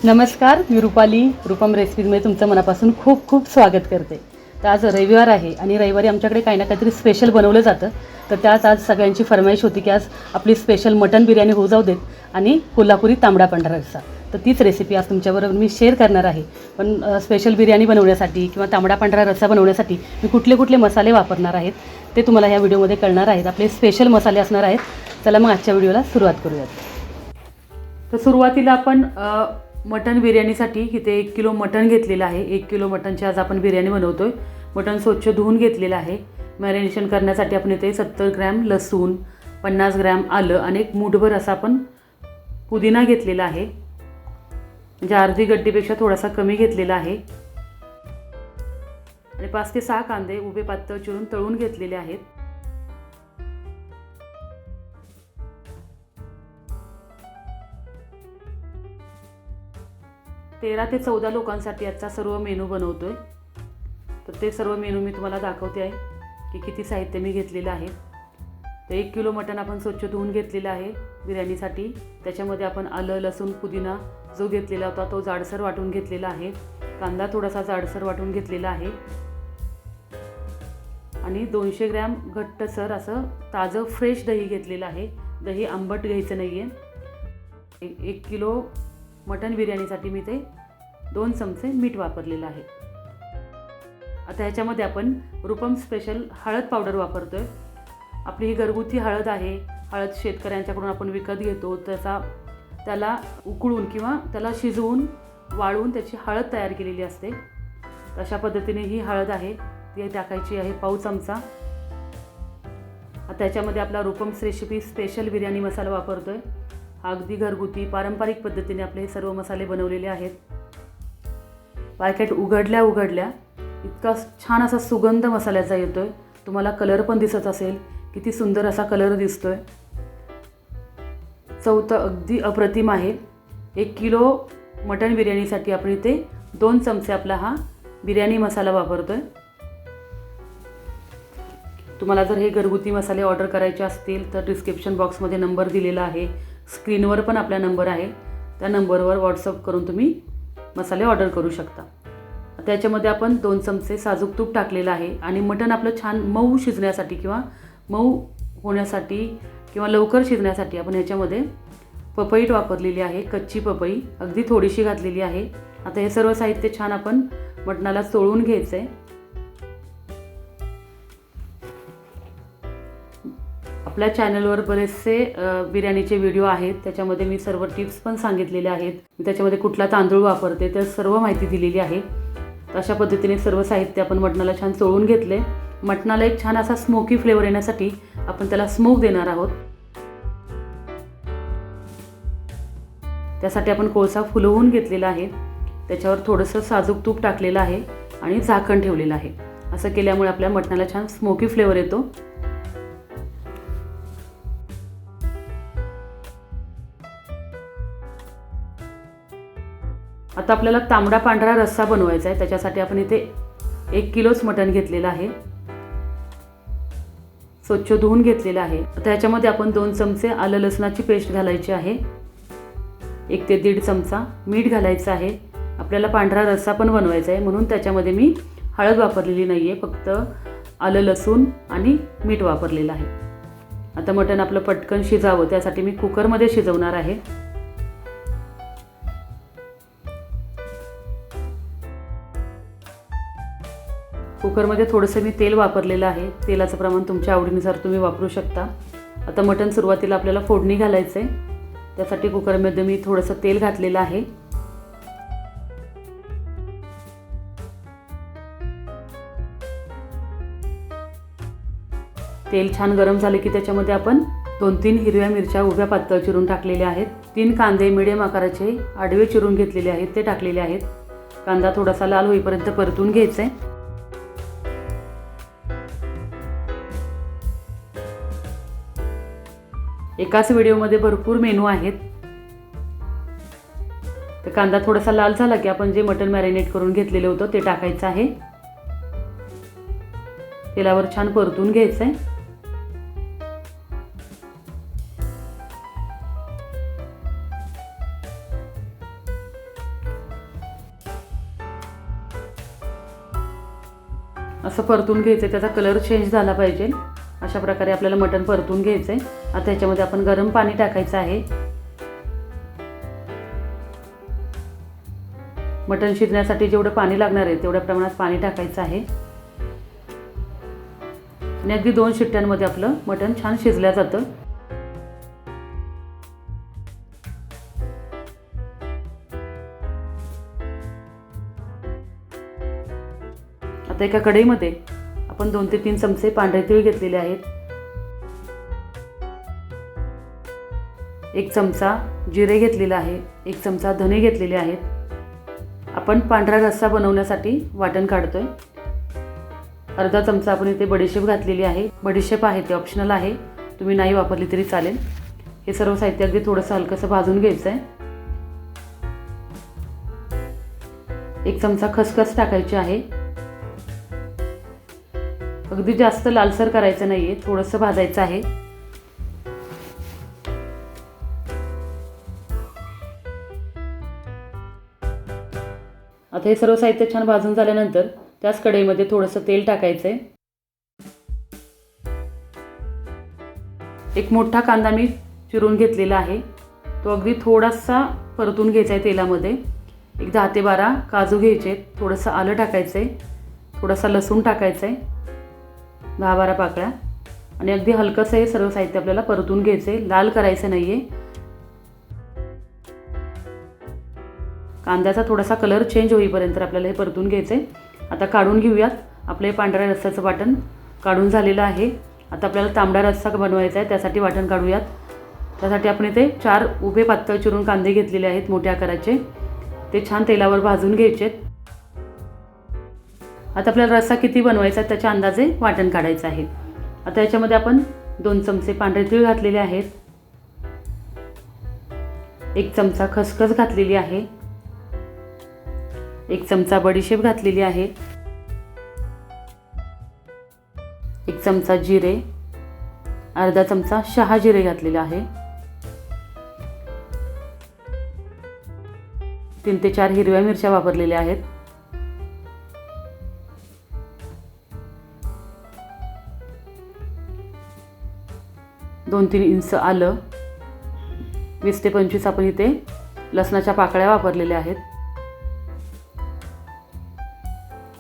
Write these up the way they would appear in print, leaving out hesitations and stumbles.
नमस्कार, मी रुपाली रूपम रेसिपीजमध्ये तुमचं मनापासून खूप खूप स्वागत करते. तर आज रविवार आहे आणि रविवारी आमच्याकडे काही ना काहीतरी स्पेशल बनवलं जातं. तर त्याच आज सगळ्यांची फरमाईश होती की आज आपली स्पेशल मटन बिर्याणी होऊ जाऊ देत आणि कोल्हापुरी तांबडा पांढरा रस्सा. तर तीच रेसिपी आज तुमच्याबरोबर मी शेअर करणार आहे. पण स्पेशल बिर्याणी बनवण्यासाठी किंवा तांबडा पांढरा रस्सा बनवण्यासाठी मी कुठले कुठले मसाले वापरणार आहेत ते तुम्हाला ह्या व्हिडिओमध्ये कळणार आहेत. आपले स्पेशल मसाले असणार आहेत. चला मग आजच्या व्हिडिओला सुरुवात करूयात. तर सुरुवातीला आपण मटन बिर्याणीसाठी इथे 1 किलो मटन घेतलेलं आहे. 1 किलो मटनची आज आपण बिर्याणी बनवतो आहे. मटन स्वच्छ धुवून घेतलेलं आहे. मॅरिनेशन करण्यासाठी आपण इथे 70 ग्रॅम लसूण, 50 ग्रॅम आलं आणि एक मूठभर असा आपण पुदिना घेतलेला आहे. म्हणजे अर्धी गड्डीपेक्षा थोडासा कमी घेतलेला आहे. आणि 5 ते 6 कांदे उभे पातळ चिरून तळून घेतलेले आहेत. 13 ते 14 लोकांसाठी याचा सर्व मेनू बनवतोय. तर ते सर्व मेनू मी तुम्हाला दाखवते आहे की किती साहित्य मी घेतलेलं आहे. तर 1 किलो मटण आपण स्वच्छ धुवून घेतलेलं आहे बिर्याणीसाठी. त्याच्यामध्ये आपण आलं, लसूण, पुदिना जो घेतलेला होता तो जाडसर वाटून घेतलेला आहे. कांदा थोडासा जाडसर वाटून घेतलेला आहे. आणि 200 ग्रॅम घट्टसर असं ताजं फ्रेश दही घेतलेलं आहे. दही आंबट घ्यायचं नाही आहे. 1 किलो मटन बिर्याणीसाठी मी ते 2 चमचे मीठ वापरलेलं आहे. आता ह्याच्यामध्ये आपण रूपम स्पेशल हळद पावडर वापरतो आहे. आपली ही घरगुती हळद आहे. हळद शेतकऱ्यांच्याकडून आपण विकत घेतो. त्याला उकळून किंवा त्याला शिजवून वाळवून त्याची हळद तयार केलेली असते. अशा पद्धतीने ही हळद आहे ती टाकायची आहे पाव चमचा. आता ह्याच्यामध्ये आपला रूपम्स रेसिपी स्पेशल बिर्याणी मसाला वापरतो आहे. अगदी घरगुती पारंपरिक पद्धतीने आपले हे सर्व मसाले बनवलेले आहेत. पॅकेट उघडल्या इतका छान असा सुगंध मसाल्याचा येतोय. तुम्हाला कलर पण दिसत असेल किती सुंदर असा कलर दिसतोय. चव तर अगदी अप्रतिम आहे. 1 किलो मटन बिर्याणीसाठी आपण इथे 2 चमचे आपला हा बिर्याणी मसाला वापरतोय. तुम्हाला जर हे घरगुती मसाले ऑर्डर करायचे असतील तर डिस्क्रिप्शन बॉक्समध्ये नंबर दिलेला आहे. स्क्रीनवर पण आपला नंबर आहे. त्या नंबरवर व्हॉट्सअप करून तुम्ही मसाले ऑर्डर करू शकता. त्याच्यामध्ये आपण 2 चमचे साजूक तूप टाकलेलं आहे. आणि मटण आपलं छान मऊ शिजण्यासाठी किंवा मऊ होण्यासाठी किंवा लवकर शिजण्यासाठी आपण ह्याच्यामध्ये पपई वापरलेली आहे. कच्ची पपई अगदी थोडीशी घातलेली आहे. आता हे सर्व साहित्य छान आपण मटणाला चोळून घ्यायचं आहे. आपल्या चॅनलवर बरेचसे बिर्याणीचे व्हिडिओ आहेत. त्याच्यामध्ये मी सर्व टिप्स पण सांगितलेल्या आहेत. मी त्याच्यामध्ये कुठला तांदूळ वापरते तर सर्व माहिती दिलेली आहे. तर अशा पद्धतीने सर्व साहित्य आपण मटणाला छान चोळून घेतले. मटणाला एक छान असा स्मोकी फ्लेवर येण्यासाठी आपण त्याला स्मोक देणार आहोत. त्यासाठी आपण कोळसा फुलवून घेतलेला आहे. त्याच्यावर थोडंसं साजूक तूप टाकलेलं आहे आणि झाकण ठेवलेलं आहे. असं केल्यामुळे आपल्या मटणाला छान स्मोकी फ्लेवर येतो. आता आपल्याला तांबडा पांढरा रस्सा बनवायचा आहे. त्याच्यासाठी आपण इथे 1 किलोच मटण घेतलेलं आहे. स्वच्छ धुवून घेतलेलं आहे. त्याच्यामध्ये आपण 2 चमचे आलं लसणाची पेस्ट घालायची आहे. 1 ते 1.5 चमचा मीठ घालायचं आहे. आपल्याला पांढरा रस्सा पण बनवायचा आहे म्हणून त्याच्यामध्ये मी हळद वापरलेली नाही आहे. फक्त आलं लसूण आणि मीठ वापरलेलं आहे. आता मटण आपलं पटकन शिजावं त्यासाठी मी कुकरमध्ये शिजवणार आहे. कुकरमध्ये थोडंसं मी तेल वापरलेलं आहे. तेलाचं प्रमाण तुमच्या आवडीनुसार तुम्ही वापरू शकता. आता मटण सुरुवातीला आपल्याला फोडणी घालायचं आहे. त्यासाठी कुकरमध्ये मी थोडंसं तेल घातलेलं आहे. तेल छान गरम झाले की त्याच्यामध्ये आपण 2-3 हिरव्या मिरच्या उभ्या पातळ चिरून टाकलेल्या आहेत. 3 कांदे मिडियम आकाराचे आडवे चिरून घेतलेले आहेत ते टाकलेले आहेत. कांदा थोडासा लाल होईपर्यंत परतून घ्यायचा आहे. एकाच व्हिडिओमध्ये भरपूर मेनू आहेत. तर कांदा थोडासा लाल झाला की आपण जे मटण मॅरिनेट करून घेतलेलं होतं ते टाकायचं आहे. तेलावर छान परतून घ्यायचं आहे. असं परतून घ्यायचं आहे, त्याचा कलर चेंज झाला पाहिजे. अशा प्रकारे आपल्याला मटण परतून घ्यायचं आहे. आता ह्याच्यामध्ये आपण गरम पाणी टाकायचं आहे. मटण शिजण्यासाठी जेवढं पाणी लागणार आहे तेवढ्या प्रमाणात पाणी टाकायचं आहे. आणि अगदी 2 शिट्ट्यांमध्ये आपलं मटण छान शिजलं जातं. आता एका कढईमध्ये आपण 2 ते 3 चमचे पांढरे तीळ घेतलेले आहेत. 1 चमचा जिरे घेतलेला आहे. 1 चमचा धने घेतलेले आहेत. आपण पांढरा रस्सा बनवण्यासाठी वाटण काढतोय. अर्धा चमचा आपण इथे बडीशेप घातलेली आहे. बडीशेप आहे ते ऑप्शनल आहे, तुम्ही नाही वापरली तरी चालेल. हे सर्व साहित्य अगदी थोडंसं हलकंसं भाजून घ्यायचं आहे. 1 चमचा खसखस टाकायची आहे. अगदी जास्त लालसर करायचं नाहीये, थोडंसं भाजायचं आहे. आता हे सर्व साहित्य छान भाजून झाल्यानंतर त्याच कढईमध्ये थोडंसं तेल टाकायचं आहे. 1 मोठा कांदा मी चिरून घेतलेला आहे, तो अगदी थोडासा परतून घ्यायचा आहे तेलामध्ये. 10 ते 12 काजू घ्यायचे, थोडंसं आलं टाकायचं आहे, थोडासा लसूण टाकायचं आहे, 10-12 पाकळ्या. आणि अगदी हलकंसं हे सर्व साहित्य आपल्याला परतून घ्यायचं आहे, लाल करायचं नाही आहे. कांद्याचा थोडासा कलर चेंज होईपर्यंत आपल्याला हे परतून घ्यायचं आहे. आता काढून घेऊयात. आपलं हे पांढऱ्या रस्स्याचं वाटण काढून झालेलं आहे. आता आपल्याला तांबडा रस्सा बनवायचा आहे, त्यासाठी वाटण काढूयात. त्यासाठी आपण इथे 4 उभे पातळ चिरून कांदे घेतलेले आहेत मोठ्या आकाराचे, ते छान तेलावर भाजून घ्यायचे. आता आपल्याला रस्सा किती बनवायचा आहे त्याच्या अंदाजे वाटण काढायचं आहे. आता याच्यामध्ये आपण 2 चमचे पांढरे तीळ घातलेले आहेत. 1 चमचा खसखस घातलेली आहे. 1 चमचा बडीशेप घातलेली आहे. 1 चमचा जिरे, अर्धा चमचा शहा जिरे घातलेले आहे. 3 ते 4 हिरव्या मिरच्या वापरलेल्या आहेत. 2-3 इंच आलं. 20 ते 25 आपण इथे लसणाच्या पाकळ्या वापरलेल्या आहेत.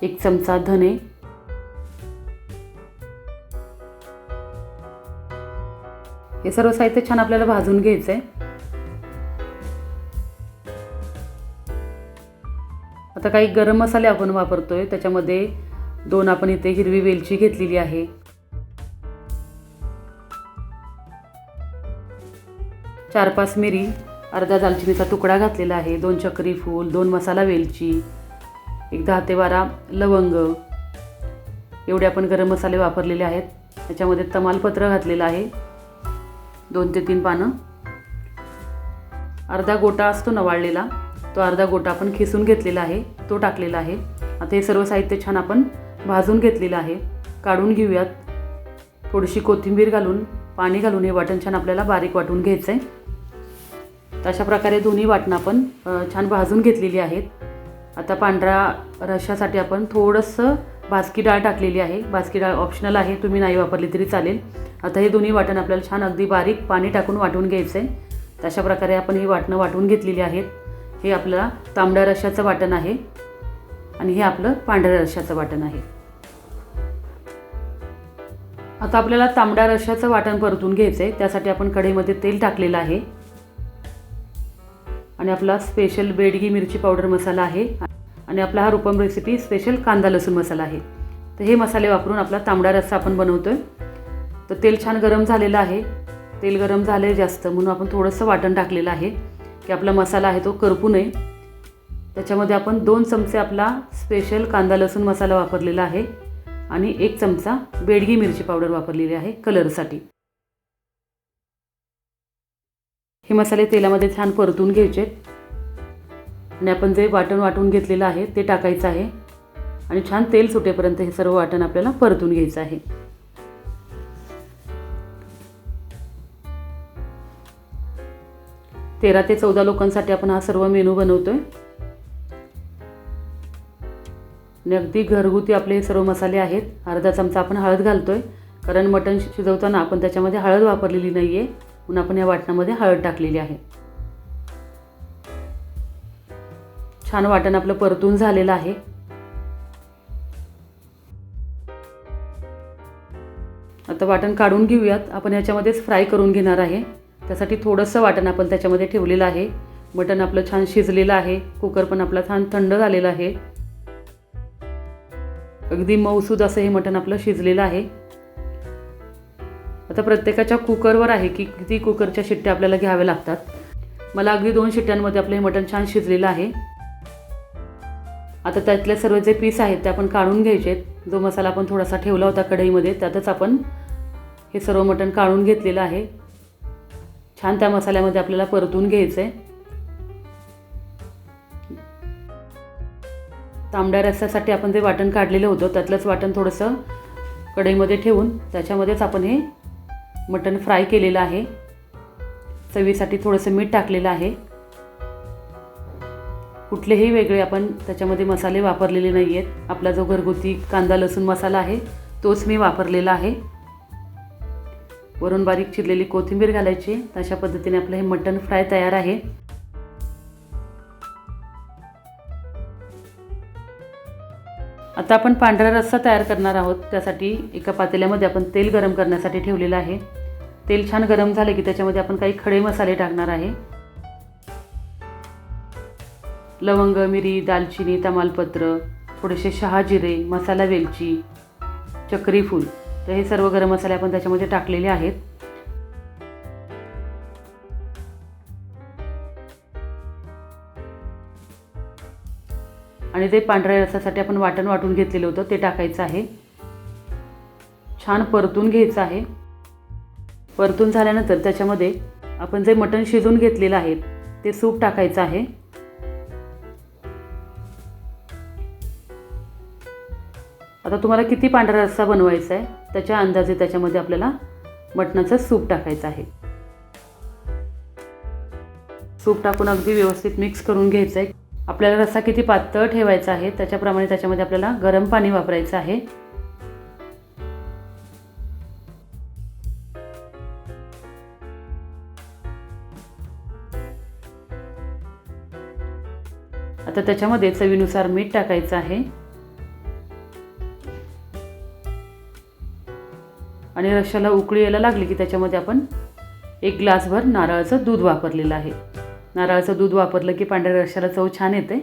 1 चमचा धने. हे सर्व साहित्य छान आपल्याला भाजून घ्यायचं आहे. आता काही गरम मसाले आपण वापरतोय, त्याच्यामध्ये 2 आपण इथे हिरवी वेलची घेतलेली आहे. 4-5 मिरी, अर्धा दालचिनीचा तुकडा घातलेला आहे. 2 चक्री फूल, 2 मसाला वेलची, 10 ते 12 लवंग, एवढे आपण गरम मसाले वापरलेले आहेत. त्याच्यामध्ये तमालपत्र घातलेलं आहे, 2 ते 3 पानं. अर्धा गोटा असतो ना वाळलेला, तो अर्धा गोटा आपण खिसून घेतलेला आहे, तो टाकलेला आहे. आता हे सर्व साहित्य छान आपण भाजून घेतलेलं आहे. काढून घेऊयात. थोडीशी कोथिंबीर घालून, पाणी घालून हे वाटण छान आपल्याला बारीक वाटून घ्यायचं आहे. अशा प्रकारे दोन्ही वाटणं आपण छान भाजून घेतलेली आहेत. आता पांढऱ्या रश्श्यासाठी आपण थोडंसं बासकी डाळ टाकलेली आहे. बासकी डाळ ऑप्शनल आहे, तुम्ही नाही वापरली तरी चालेल. आता हे दोन्ही वाटण आपल्याला छान अगदी बारीक पाणी टाकून वाटून घ्यायचं आहे. अशा प्रकारे आपण ही वाटणं वाटून घेतलेली आहेत. हे आपलं तांबड्या रश्श्याचं वाटण आहे आणि हे आपलं पांढऱ्या रश्श्याचं वाटण आहे. आता आपल्याला तांबड्या रश्श्याचं वाटण परतून घ्यायचं आहे. त्यासाठी आपण कढईमध्ये तेल टाकलेलं आहे आणि आपला स्पेशल बेडगी मिरची पावडर मसाला आहे आणि आपला हा रूपम रेसिपी स्पेशल कांदा लसूण मसाला आहे. तर हे मसाले वापरून आपला तांबडा रस्सा आपण बनवतोय. तर तेल छान गरम झालेलं आहे. तेल गरम झाले जास्त म्हणून आपण थोडंसं वाटण टाकलेलं आहे की आपला मसाला आहे तो करपू नये. त्याच्यामध्ये आपण 2 चमचे आपला स्पेशल कांदा लसूण मसाला वापरलेला आहे आणि 1 चमचा बेडगी मिरची पावडर वापरलेली आहे कलरसाठी. हे मसाले तेलामध्ये छान परतून घ्यायचे आणि आपण जे वाटण वाटून घेतलेलं आहे ते टाकायचं आहे आणि छान तेल सुटेपर्यंत हे सर्व वाटण आपल्याला परतून घ्यायचं आहे. तेरा ते 14 लोकांसाठी आपण हा सर्व मेनू बनवतोय. आणि अगदी घरगुती आपले हे सर्व मसाले आहेत. अर्धा चमचा आपण हळद घालतो आहे, कारण मटण शिजवताना आपण त्याच्यामध्ये हळद वापरलेली नाही आहे, म्हणून आपण या वाटणामध्ये हळद टाकलेली आहे. छान वाटण आपलं परतून झालेलं आहे. आता वाटण काढून घेऊयात. आपण याच्यामध्येच फ्राय करून घेणार आहे. त्यासाठी थोडंसं वाटण आपण त्याच्यामध्ये ठेवलेलं आहे. मटण आपलं छान शिजलेलं आहे. कुकर पण आपला छान थंड झालेला आहे. अगदी मऊसूद असं हे मटण आपलं शिजलेलं आहे. आता प्रत्येकाच्या कुकरवर आहे की किती कुकरच्या शिट्ट्या आपल्याला घ्याव्या लागतात. मला अगदी 2 शिट्ट्यांमध्ये आपलं हे मटण छान शिजलेलं आहे. आता त्यातले सर्व जे पीस आहेत ते आपण काढून घ्यायचे. जो मसाला आपण थोडासा ठेवला होता कढईमध्ये त्यातच आपण हे सर्व मटण काढून घेतलेलं आहे. छान त्या मसाल्यामध्ये आपल्याला परतून घ्यायचं आहे. तांबड्या रस्स्यासाठी आपण जे वाटण काढलेलं होतं त्यातलंच वाटण थोडंसं कढईमध्ये ठेवून त्याच्यामध्येच आपण हे मटण फ्राय केलेलं आहे. चवीसाठी थोडंसं मीठ टाकलेलं आहे. कुठलेही वेगळे आपण त्याच्यामध्ये मसाले वापरलेले नाही आहेत. आपला जो घरगुती कांदा लसूण मसाला आहे तोच मी वापरलेला आहे. वरून बारीक चिरलेली कोथिंबीर घालायची. अशा पद्धतीने आपलं हे मटण फ्राय तयार आहे. आता आपण पांढरा रस्सा तयार करणार आहोत. त्यासाठी एका पातेल्यामध्ये आपण तेल गरम करण्यासाठी ठेवलेलं आहे. तेल छान गरम झाले की त्याच्यामध्ये आपण काही खडे मसाले टाकणार आहे. लवंग, मिरी, दालचिनी, तमालपत्र, थोडेसे शहाजिरे, मसाला वेलची, चक्री फूल, तर हे सर्व गरम मसाले आपण त्याच्यामध्ये टाकलेले आहेत. आणि ते पांढऱ्या रस्स्यासाठी आपण वाटण वाटून घेतलेलं होतं ते टाकायचं आहे. छान परतून घ्यायचं आहे. परतून झाल्यानंतर त्याच्यामध्ये आपण जे मटण शिजवून घेतलेलं आहे ते सूप टाकायचं आहे. आता तुम्हाला किती पांढरा रस्सा बनवायचा आहे त्याच्या अंदाजे त्याच्यामध्ये आपल्याला मटणाचं सूप टाकायचं आहे. सूप टाकून अगदी व्यवस्थित मिक्स करून घ्यायचं आहे. आपल्याला रस्सा किती पातळ ठेवायचा आहे त्याच्याप्रमाणे त्याच्यामध्ये आपल्याला गरम पाणी वापरायचं आहे. आता त्याच्यामध्ये चवीनुसार मीठ टाकायचं आहे. आणि रश्श्याला उकळी यायला लागली की त्याच्यामध्ये आपण 1 ग्लासभर नारळाचं दूध वापरलेलं आहे. नारळाचं दूध वापरलं की पांढऱ्या रश्श्याला चव छान येते,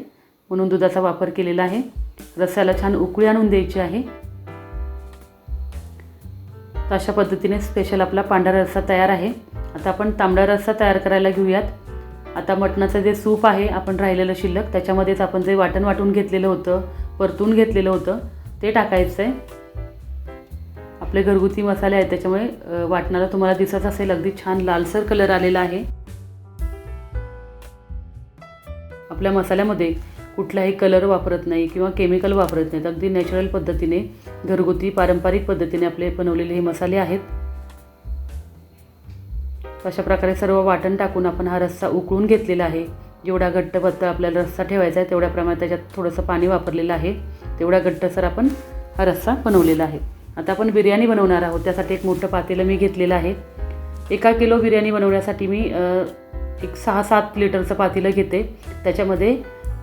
म्हणून दुधाचा वापर केलेला आहे. रस्स्याला छान उकळी आणून द्यायची आहे. तर अशा पद्धतीने स्पेशल आपला पांढरा रस्सा तयार आहे. आता आपण तांबडा रस्सा तयार करायला घेऊयात. आता मटणाचं जे सूप आहे आपण राहिलेलं शिल्लक त्याच्यामध्येच आपण जे वाटण वाटून घेतलेलं होतं, परतून घेतलेलं होतं ते टाकायचं आहे. आपले घरगुती मसाले आहेत त्याच्यामुळे वाटणाला तुम्हाला दिसत असेल अगदी छान लालसर कलर आलेला आहे. आपल्या मसाल्यामध्ये कुठलाही कलर वापरत नाही किंवा केमिकल वापरत नाहीत. अगदी नॅचरल पद्धतीने घरगुती पारंपरिक पद्धतीने आपले बनवलेले हे मसाले आहेत. अशा प्रकारे सर्व वाटण टाकून आपण हा रस्सा उकळून घेतलेला आहे. जेवढा घट्ट पातळ आपल्याला रस्सा ठेवायचा आहे तेवढ्या प्रमाणात त्याच्यात थोडंसं पाणी वापरलेलं आहे. तेवढा घट्टसर आपण हा रस्सा बनवलेला आहे. आता आपण बिर्याणी बनवणार आहोत. त्यासाठी एक मोठं पातेलं मी घेतलेलं आहे. 1 किलो बिर्याणी बनवण्यासाठी मी एक 6-7 लिटरचं पातेलं घेते. त्याच्यामध्ये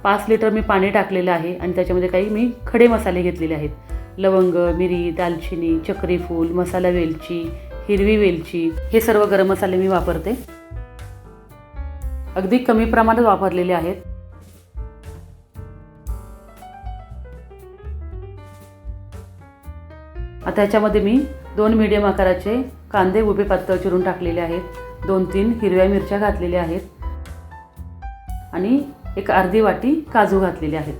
5 लिटर मी पाणी टाकलेलं आहे आणि त्याच्यामध्ये काही मी खडे मसाले घेतलेले आहेत. लवंग, मिरी, दालचिनी, चक्री फूल, मसाला वेलची, हिरवी वेलची, हे सर्व गरम मसाले मी वापरते. अगदी कमी प्रमाणात वापरलेले आहेत. आता ह्याच्यामध्ये मी 2 मीडियम आकाराचे कांदे उभे पातळ चिरून टाकलेले आहेत. 2-3 हिरव्या मिरच्या घातलेल्या आहेत आणि एक अर्धी वाटी काजू घातलेले आहेत.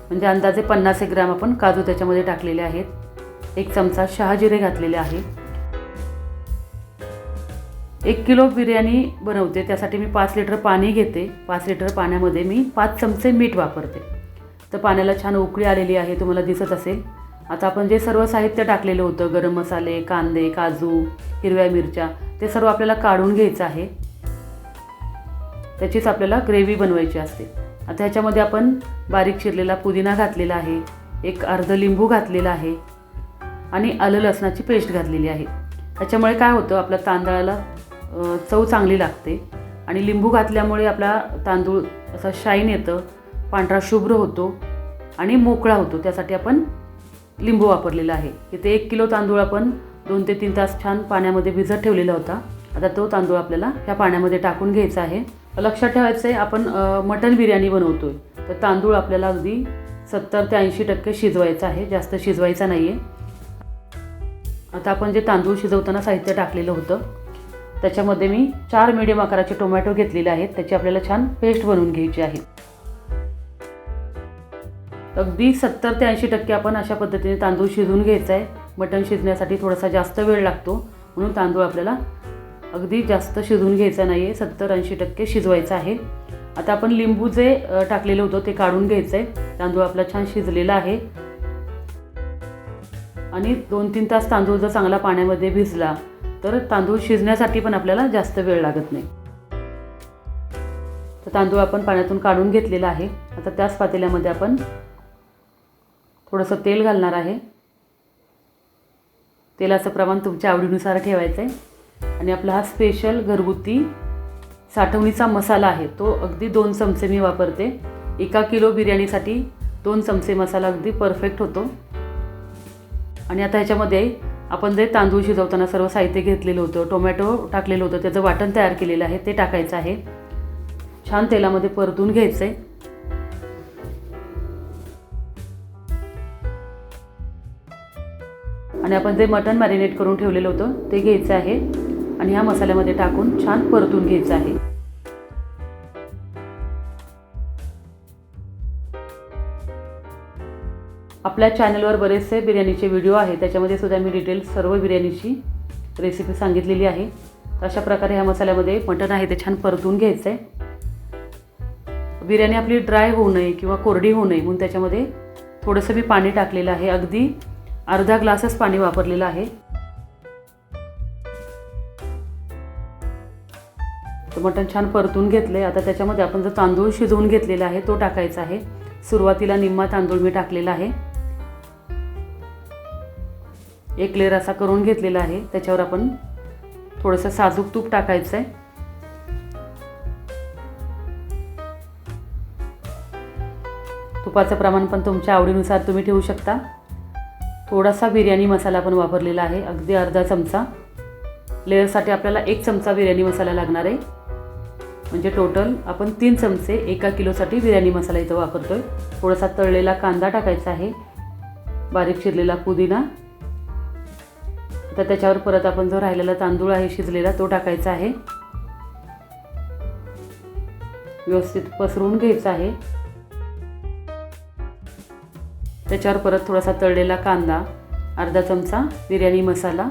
म्हणजे अंदाजे 50 ग्रॅम आपण काजू त्याच्यामध्ये टाकलेले आहेत. 1 चमचा शहाजिरे घातलेले आहे. 1 किलो बिर्याणी बनवते त्यासाठी मी 5 लिटर पाणी घेते. 5 लिटर पाण्यामध्ये मी 5 चमचे मीठ वापरते. तर पाण्याला छान उकळी आलेली आहे, तुम्हाला दिसत असेल. आता आपण जे सर्व साहित्य टाकलेलं होतं, गरम मसाले, कांदे, काजू, हिरव्या मिरच्या, ते सर्व आपल्याला काढून घ्यायचं आहे. त्याचीच आपल्याला ग्रेव्ही बनवायची असते. आता ह्याच्यामध्ये आपण बारीक चिरलेला पुदिना घातलेला आहे, एक अर्ध लिंबू घातलेला आहे आणि आलं लसणाची पेस्ट घातलेली आहे. त्याच्यामुळे काय होतं, आपल्या तांदळाला चव चांगली लागते आणि लिंबू घातल्यामुळे आपला तांदूळ असा शाईन येतं, पांढरा शुभ्र होतो आणि मोकळा होतो. त्यासाठी आपण लिंबू वापरलेला आहे. इथे 1 किलो तांदूळ आपण 2 ते 3 तास छान पाण्यामध्ये भिजत ठेवलेला होता. आता तो तांदूळ आपल्याला ह्या पाण्यामध्ये टाकून घ्यायचा आहे. लक्षात ठेवायचं आहे, आपण मटण बिर्याणी बनवतोय तर तांदूळ आपल्याला अगदी 70 ते 80% शिजवायचा आहे, जास्त शिजवायचा नाही आहे. आता आपण जे तांदूळ शिजवताना साहित्य टाकलेलं होतं त्याच्यामध्ये मी 4 मीडियम आकाराचे टोमॅटो घेतलेले आहेत. त्याची आपल्याला छान पेस्ट बनवून घ्यायची आहे. अगदी 70 ते 80% आपण अशा पद्धतीने तांदूळ शिजवून घ्यायचा आहे. मटण शिजण्यासाठी थोडासा जास्त वेळ लागतो म्हणून तांदूळ आपल्याला अगदी जास्त शिजवून घ्यायचा नाही आहे, 70-80% शिजवायचा आहे. आता आपण लिंबू जे टाकलेलं होतं ते काढून घ्यायचं आहे. तांदूळ आपला छान शिजलेला आहे आणि 2-3 तास तांदूळ जर चांगला पाण्यामध्ये भिजला तर तांदूळ शिजण्यासाठी पण आपल्याला जास्त वेळ लागत नाही. तर तांदूळ आपण पाण्यातून काढून घेतलेला आहे. आता त्याच पातेल्यामध्ये आपण थोडंसं तेल घालणार आहे. तेलाचं प्रमाण तुमच्या आवडीनुसार ठेवायचं आहे आणि आपला हा स्पेशल घरगुती साठवणीचा मसाला आहे तो अगदी 2 चमचे मी वापरते. 1 किलो बिर्याणीसाठी 2 चमचे मसाला अगदी परफेक्ट होतो. आणि आता ह्याच्यामध्ये आपण जे तांदूळ शिजवताना सर्व साहित्य घेतलेलं होतं, टोमॅटो टाकलेलं होतं, त्याचं वाटण तयार केलेलं आहे ते टाकायचं आहे. छान तेलामध्ये परतून घ्यायचं आहे. आणि आपण जे मटण मॅरिनेट करून ठेवलेलं होतं ते घ्यायचं आहे आणि ह्या मसाल्यामध्ये टाकून छान परतून घ्यायचं आहे. आपल्या चॅनलवर बरेचसे बिर्याणीचे व्हिडिओ आहेत, त्याच्यामध्ये सुद्धा मी डिटेल सर्व बिर्याणीची रेसिपी सांगितलेली आहे. अशा प्रकारे ह्या मसाल्यामध्ये मटण आहे ते छान परतून घ्यायचं आहे. बिर्याणी आपली ड्राय होऊ नये किंवा कोरडी होऊ नये म्हणून त्याच्यामध्ये थोडंसं मी पाणी टाकलेलं आहे. अगदी अर्धा ग्लासच पाणी वापरलेलं आहे. तर मटण छान परतून घेतले. आता त्याच्यामध्ये आपण जो तांदूळ शिजवून घेतलेला आहे तो टाकायचा आहे. सुरुवातीला निम्मा तांदूळ मी टाकलेला आहे. एक लेअर असा करून घेतलेला आहे. त्याच्यावर आपण थोडंसं साजूक तूप टाकायचं आहे. तुपाचं प्रमाण पण तुमच्या आवडीनुसार तुम्ही ठेवू शकता. थोडासा बिर्याणी मसाला पण वापरलेला आहे, अगदी अर्धा चमचा. लेअरसाठी आपल्याला 1 चमचा बिर्याणी मसाला लागणार आहे. म्हणजे टोटल आपण 3 चमचे 1 किलोसाठी बिर्याणी मसाला इथं वापरतोय. थोडासा तळलेला कांदा टाकायचा आहे, बारीक चिरलेला पुदिना. तर त्याच्यावर परत आपण जो राहिलेला तांदूळ आहे शिजलेला तो टाकायचा आहे. व्यवस्थित पसरवून घ्यायचा आहे. त्याच्यावर परत थोडासा तळलेला कांदा, अर्धा चमचा बिर्याणी मसाला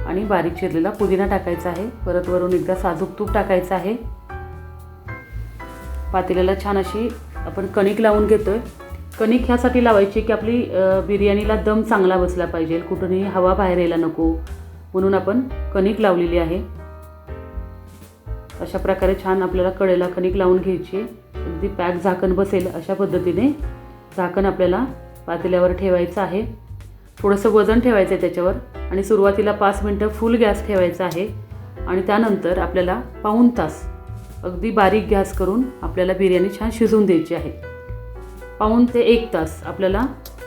आणि बारीक चिरलेला पुदिना टाकायचा आहे. परत वरून एकदा साजूक तूप टाकायचं आहे. पातेल्याला छान अशी आपण कणिक लावून घेतोय. कणिक ह्यासाठी लावायची की आपली बिर्याणीला दम चांगला बसला पाहिजे, कुठूनही हवा बाहेर यायला नको म्हणून आपण कणिक लावलेली आहे. अशा प्रकारे छान आपल्याला कडेला कणिक लावून घ्यायची. अगदी पॅक झाकण बसेल अशा पद्धतीने झाकण आपल्याला पातेल्यावर ठेवायचं आहे. थोडंसं वजन ठेवायचं आहे त्याच्यावर आणि सुरुवातीला 5 मिनटं फुल गॅस ठेवायचा आहे आणि त्यानंतर आपल्याला पाऊण तास अगदी बारीक गॅस करून आपल्याला बिर्याणी छान शिजवून द्यायची आहे. पाऊण ते 1 तास आपल्याला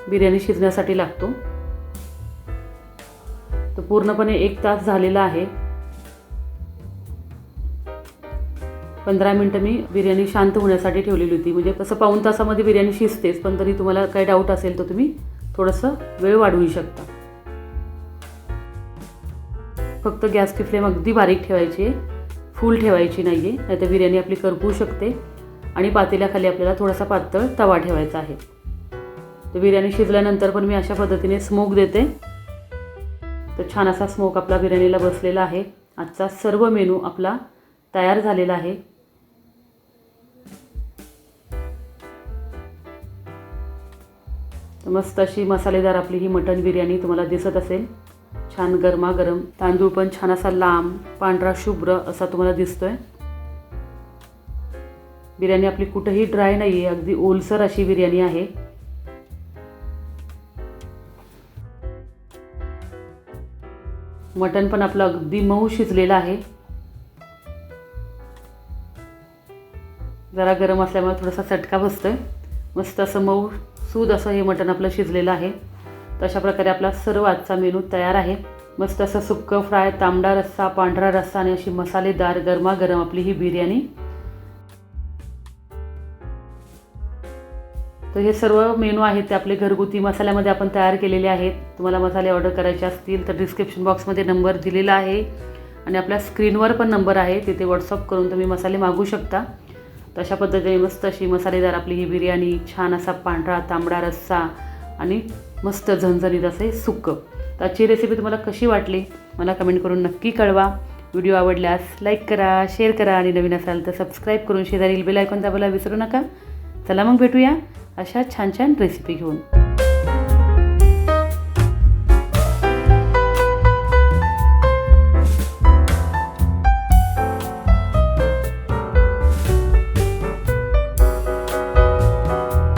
बिर्याणी शिजण्यासाठी लागतो. तर पूर्णपणे 1 तास झालेला आहे. 15 मिनटं मी बिर्याणी शांत होण्यासाठी ठेवलेली होती. म्हणजे तसं पाऊण तासामध्ये बिर्याणी शिजतेच, पण तरी तुम्हाला काही डाऊट असेल तर तुम्ही थोडंसं वेळ वाढवू शकता. फक्त गॅसची फ्लेम अगदी बारीक ठेवायची आहे, फुल ठेवायची नाही आहे, नाहीतर बिर्याणी आपली करपू शकते. आणि पातेल्याखाली आपल्याला थोडासा पातळ तवा ठेवायचा आहे. तर बिर्याणी शिजल्यानंतर पण मी अशा पद्धतीने स्मोक देते. तर छान असा स्मोक आपला बिर्याणीला बसलेला आहे. आजचा सर्व मेनू आपला तयार झालेला आहे. तर मस्त अशी मसालेदार आपली ही मटण बिर्याणी तुम्हाला दिसत असेल. छान गरमागरम तांदूळ पण छान असा लांब पांढरा शुभ्र असा तुम्हाला दिसतोय. बिर्याणी आपली कुठेही ड्राय नाही आहे, अगदी ओलसर अशी बिर्याणी आहे. मटण पण आपलं अगदी मऊ शिजलेलं आहे. जरा गरम असल्यामुळे थोडासा चटका बसतोय. मस्त असं मऊ सूद असं हे मटण आपलं शिजलेलं आहे. तर अशा प्रकारे आपला सर्व आजचा मेनू तयार आहे. मस्त असं सुक्कं फ्राय, तांबडा रस्सा, पांढरा रस्सा आणि अशी मसालेदार गरमागरम आपली ही बिर्याणी. तर हे सर्व मेनू आहेत ते आपले घरगुती मसाल्यामध्ये आपण तयार केलेले आहेत. तुम्हाला मसाले ऑर्डर करायचे असतील तर डिस्क्रिप्शन बॉक्समध्ये नंबर दिलेला आहे आणि आपल्या स्क्रीनवर पण नंबर आहे, तिथे व्हॉट्सअप करून तुम्ही मसाले मागू शकता. तर अशा पद्धतीने मस्त अशी मसालेदार आपली ही बिर्याणी, छान असा पांढरा तांबडा रस्सा आणि मस्त झणझणीत असे सुक्कं. तर आजची रेसिपी तुम्हाला कशी वाटली मला कमेंट करून नक्की कळवा. व्हिडिओ आवडल्यास लाईक करा, शेअर करा आणि नवीन असाल तर सबस्क्राईब करून शेजारील बेल आयकॉन दाबायला विसरू नका. चला मग भेटूया अशा छान छान रेसिपी घेऊन.